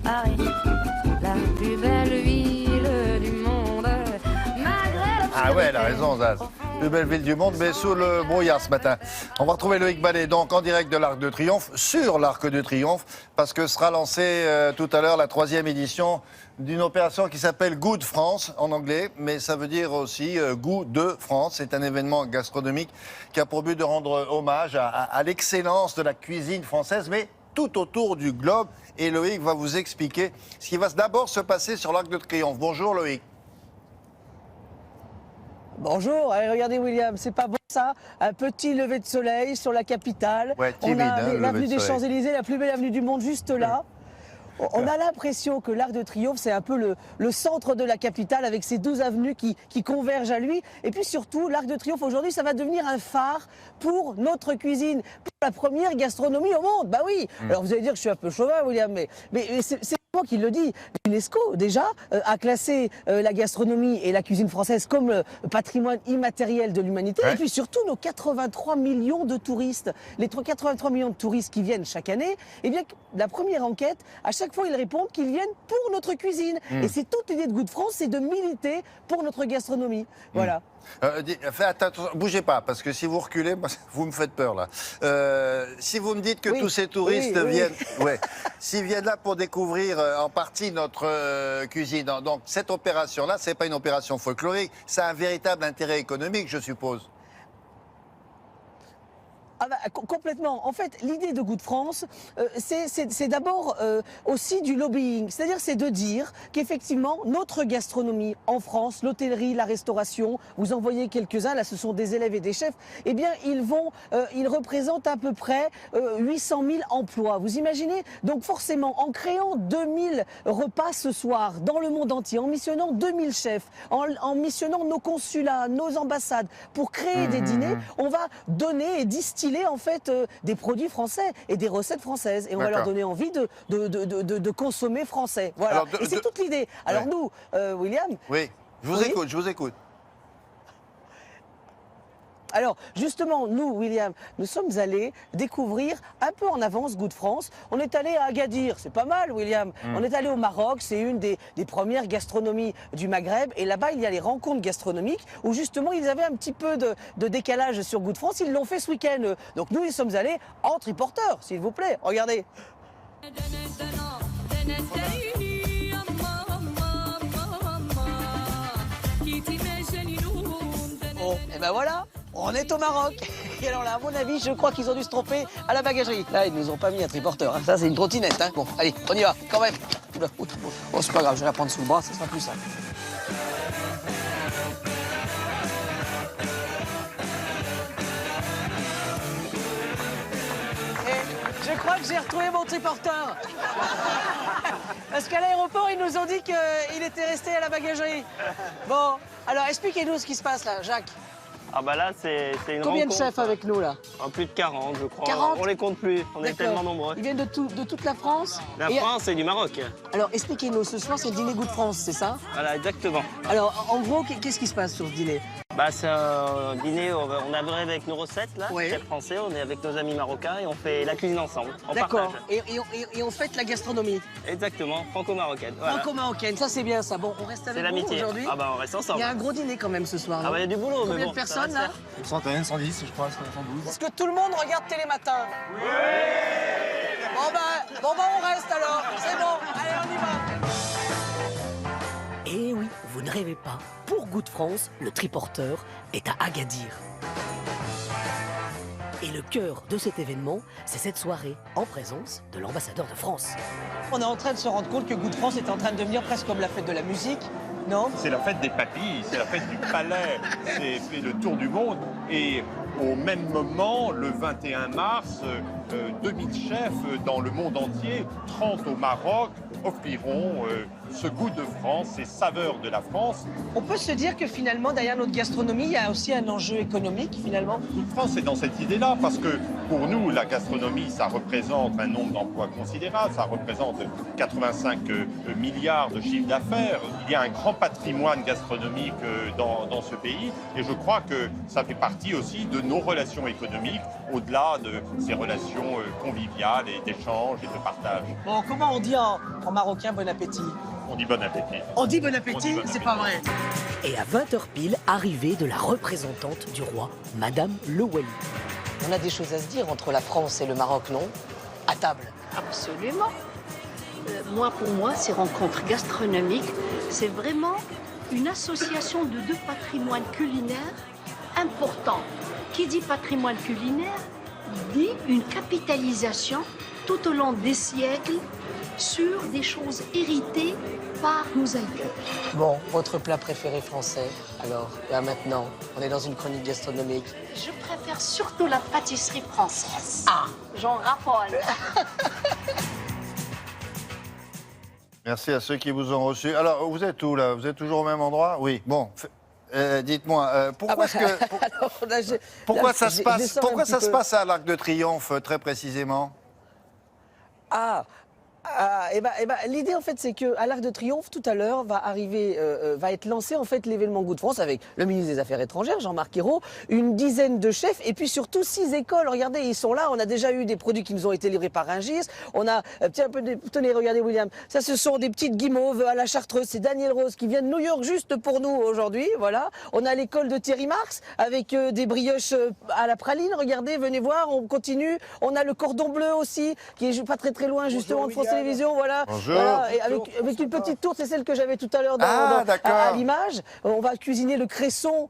Paris, la plus belle ville du monde. Ah ouais, elle a raison, Zaz. Plus belle ville du monde, mais sous le brouillard ce matin. On va retrouver Loïc Ballet, donc en direct de l'Arc de Triomphe, sur l'Arc de Triomphe, parce que sera lancée tout à l'heure la 3e édition d'une opération qui s'appelle Good France en anglais, mais ça veut dire aussi Goût de France. C'est un événement gastronomique qui a pour but de rendre hommage à l'excellence de la cuisine française, mais tout autour du globe. Et Loïc va vous expliquer ce qui va d'abord se passer sur l'Arc de Triomphe. Bonjour Loïc. Bonjour, allez, regardez William, c'est pas bon ça? Un petit lever de soleil sur la capitale. Ouais, timide, on a hein, l'avenue lever de des soleil. Champs-Élysées, la plus belle avenue du monde juste là. On a l'impression que l'Arc de Triomphe, c'est un peu le centre de la capitale avec ses 12 avenues qui convergent à lui. Et puis surtout, l'Arc de Triomphe aujourd'hui, ça va devenir un phare pour notre cuisine, pour la première gastronomie au monde. Bah oui. Alors vous allez dire que je suis un peu chauvin, William, mais c'est moi qui le dis. L'UNESCO, déjà, a classé la gastronomie et la cuisine française comme patrimoine immatériel de l'humanité. Ouais. Et puis surtout, nos 83 millions de touristes. Les 83 millions de touristes qui viennent chaque année, eh bien, la première enquête, à chaque fois, ils répondent qu'ils viennent pour notre cuisine. Et c'est toute l'idée de Good France, c'est de militer pour notre gastronomie. Voilà. Faites attention, bougez pas, parce que si vous reculez, moi, vous me faites peur là. Si vous me dites que Oui, tous ces touristes oui. viennent, ouais, s'ils viennent là pour découvrir en partie notre cuisine, donc cette opération-là, c'est pas une opération folklorique, c'est un véritable intérêt économique, je suppose. Ah bah, complètement. En fait, l'idée de Good France, c'est d'abord aussi du lobbying. C'est-à-dire, c'est de dire qu'effectivement, notre gastronomie en France, l'hôtellerie, la restauration, vous en voyez quelques-uns, là ce sont des élèves et des chefs, eh bien, ils représentent à peu près 800 000 emplois. Vous imaginez? Donc forcément, en créant 2000 repas ce soir dans le monde entier, en missionnant 2000 chefs, en missionnant nos consulats, nos ambassades, pour créer des dîners, on va donner et distiller en fait des produits français et des recettes françaises et on va leur donner envie de consommer français. Voilà. Alors, et c'est toute l'idée. Alors ouais. nous, William. Oui, je vous Oui. écoute, je vous écoute. Alors justement, nous, William, nous sommes allés découvrir un peu en avance Good France. On est allé à Agadir, c'est pas mal, William. On est allé au Maroc, c'est une des premières gastronomies du Maghreb. Et là-bas, il y a les rencontres gastronomiques où justement, ils avaient un petit peu de décalage sur Good France. Ils l'ont fait ce week-end. Donc nous, ils sommes allés en triporteur, s'il vous plaît. Regardez. Bon, et ben voilà, on est au Maroc. Et alors là, à mon avis, je crois qu'ils ont dû se tromper à la bagagerie. Là, ils nous ont pas mis un triporteur. Hein. Ça, c'est une trottinette. Hein. Bon, allez, on y va, quand même. Oula, oula. Oh, c'est pas grave, je vais la prendre sous le bras, ça sera plus simple. Et je crois que j'ai retrouvé mon triporteur. Parce qu'à l'aéroport, ils nous ont dit qu'il était resté à la bagagerie. Bon, alors expliquez-nous ce qui se passe là, Jacques. Ah bah là, c'est une Combien de rencontre. chefs avec nous là? Plus de 40, je crois. 40? On les compte plus, on est D'accord. tellement nombreux. Ils viennent de toute la France? La Et- France et du Maroc. Alors expliquez-nous, ce soir c'est le dîner Good France, c'est ça? Voilà, exactement. Alors en gros, qu'est-ce qui se passe sur ce dîner? Bah, c'est un dîner, on a vrai avec nos recettes, là, Oui. chef français, on est avec nos amis marocains et on fait la cuisine ensemble. On D'accord. partage. Et on fête la gastronomie Exactement, franco-marocaine. Voilà. franco-marocaine, ça c'est bien ça. Bon, on reste C'est avec vous l'amitié. aujourd'hui? Ah bah, on reste Il ensemble. y a un gros dîner quand même ce soir. Ah non? bah, il y a du boulot, mais Combien bon. de personnes ça va là? se Une centaine, 110, je crois, 112. Est-ce que tout le monde regarde Télématin? Oui. Bon bah on reste alors. C'est bon. Allez, on y va. Eh oui, vous ne rêvez pas. Pour Good France, le triporteur est à Agadir. Et le cœur de cet événement, c'est cette soirée en présence de l'ambassadeur de France. On est en train de se rendre compte que Good France est en train de devenir presque comme la fête de la musique, non? C'est la fête des papilles, c'est la fête du palais, c'est fait le tour du monde. Et au même moment, le 21 mars, 2000 chefs dans le monde entier, 30 au Maroc, offriront ce goût de France, ces saveurs de la France. On peut se dire que finalement, derrière notre gastronomie, il y a aussi un enjeu économique, finalement. Toute France est dans cette idée-là, parce que pour nous, la gastronomie, ça représente un nombre d'emplois considérable, ça représente 85 milliards de chiffre d'affaires. Il y a un grand patrimoine gastronomique dans ce pays, et je crois que ça fait partie aussi de nos relations économiques, au-delà de ces relations conviviales et d'échange et de partage. Bon, comment on dit en marocain bon appétit? On dit bon appétit. On dit bon On dit appétit, bon c'est appétit. pas vrai. Et à 20h pile, arrivée de la représentante du roi, Madame Le Wali. On a des choses à se dire entre la France et le Maroc, non? À table. Absolument. Pour moi, ces rencontres gastronomiques, c'est vraiment une association de deux patrimoines culinaires importants. Qui dit patrimoine culinaire dit une capitalisation tout au long des siècles sur des choses héritées par nos aïeux. Bon, votre plat préféré français, alors, là maintenant, on est dans une chronique gastronomique. Je préfère surtout la pâtisserie française. Ah, j'en raffole. Merci à ceux qui vous ont reçu. Alors, vous êtes où, là? Vous êtes toujours au même endroit? Oui. Bon, dites-moi, pourquoi est-ce que... Alors, là, Pourquoi là, ça se passe, descends un pourquoi petit ça se peu. passe à l'Arc de Triomphe, très précisément? L'idée en fait c'est que à l'Arc de Triomphe tout à l'heure va être lancé en fait l'événement Goût de France avec le ministre des Affaires étrangères Jean-Marc Ayrault, une dizaine de chefs et puis surtout 6 écoles. Regardez, ils sont là. On a déjà eu des produits qui nous ont été livrés par Rungis. On a tenez, regardez William. Ça, ce sont des petites guimauves à la Chartreuse. C'est Daniel Rose qui vient de New York juste pour nous aujourd'hui. Voilà. On a l'école de Thierry Marx avec des brioches à la praline. Regardez, venez voir. On continue. On a le cordon bleu aussi qui est pas très loin justement de France Télévisions, voilà. Bonjour. Voilà. Et avec une petite tourte, c'est celle que j'avais tout à l'heure d'accord. à l'image. On va cuisiner le cresson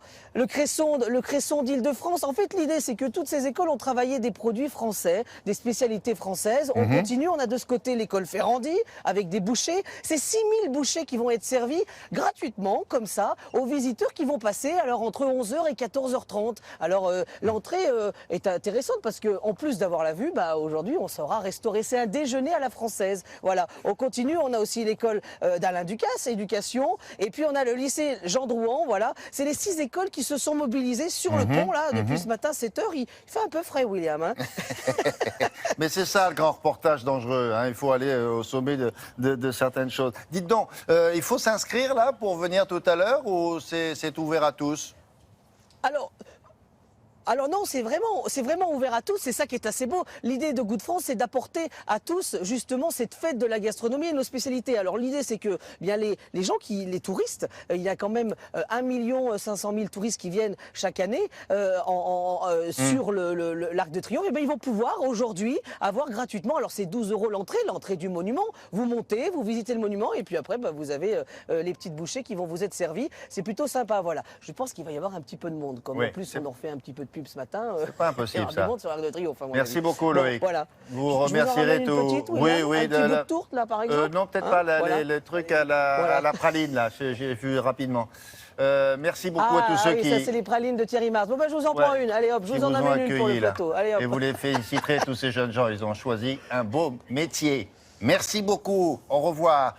d'Île-de-France. En fait, l'idée, c'est que toutes ces écoles ont travaillé des produits français, des spécialités françaises. On continue. On a de ce côté l'école Ferrandi avec des bouchers. C'est 6000 bouchers qui vont être servis gratuitement, comme ça, aux visiteurs qui vont passer alors entre 11h et 14h30. Alors, l'entrée est intéressante parce que en plus d'avoir la vue, aujourd'hui, on saura restaurer. C'est un déjeuner à la française. Voilà. On continue. On a aussi l'école d'Alain Ducasse, éducation. Et puis, on a le lycée Jean Drouan. Voilà. C'est les 6 écoles qui se sont mobilisées sur le pont, là, depuis ce matin, 7h. Il fait un peu frais, William. Hein. Mais c'est ça le grand reportage dangereux, hein. Il faut aller au sommet de certaines choses. Dites donc, il faut s'inscrire là pour venir tout à l'heure ou c'est ouvert à tous? Alors non, c'est vraiment ouvert à tous, c'est ça qui est assez beau. L'idée de Goût de France, c'est d'apporter à tous justement cette fête de la gastronomie et de nos spécialités. Alors l'idée, c'est que bien les gens les touristes, il y a quand même 1 500 000 touristes qui viennent chaque année sur l'Arc de Triomphe. Et bien ils vont pouvoir aujourd'hui avoir gratuitement. Alors c'est 12 € l'entrée du monument. Vous montez, vous visitez le monument et puis après vous avez les petites bouchées qui vont vous être servies. C'est plutôt sympa. Voilà. Je pense qu'il va y avoir un petit peu de monde. Comme Oui, en plus on en fait un petit peu de pub ce matin. C'est pas impossible, il y ça. aura du monde sur l'Arc de Triomphe. à mon Merci avis. beaucoup, Bon, Loïc. Voilà. Vous Je remercierez vous en ramène tout. une petite, William, un petit bout de tourte là par exemple. Non, peut-être Hein, pas voilà. les trucs à la praline, là. J'ai vu rapidement. Merci beaucoup à tous ceux oui, qui... ça c'est les pralines de Thierry Mars. Bon je vous en prends Ouais. une. Allez hop, je qui vous en vous ont amène une pour le accueillis, là. plateau. Allez hop. Et vous les féliciterez, tous ces jeunes gens. Ils ont choisi un beau métier. Merci beaucoup. Au revoir.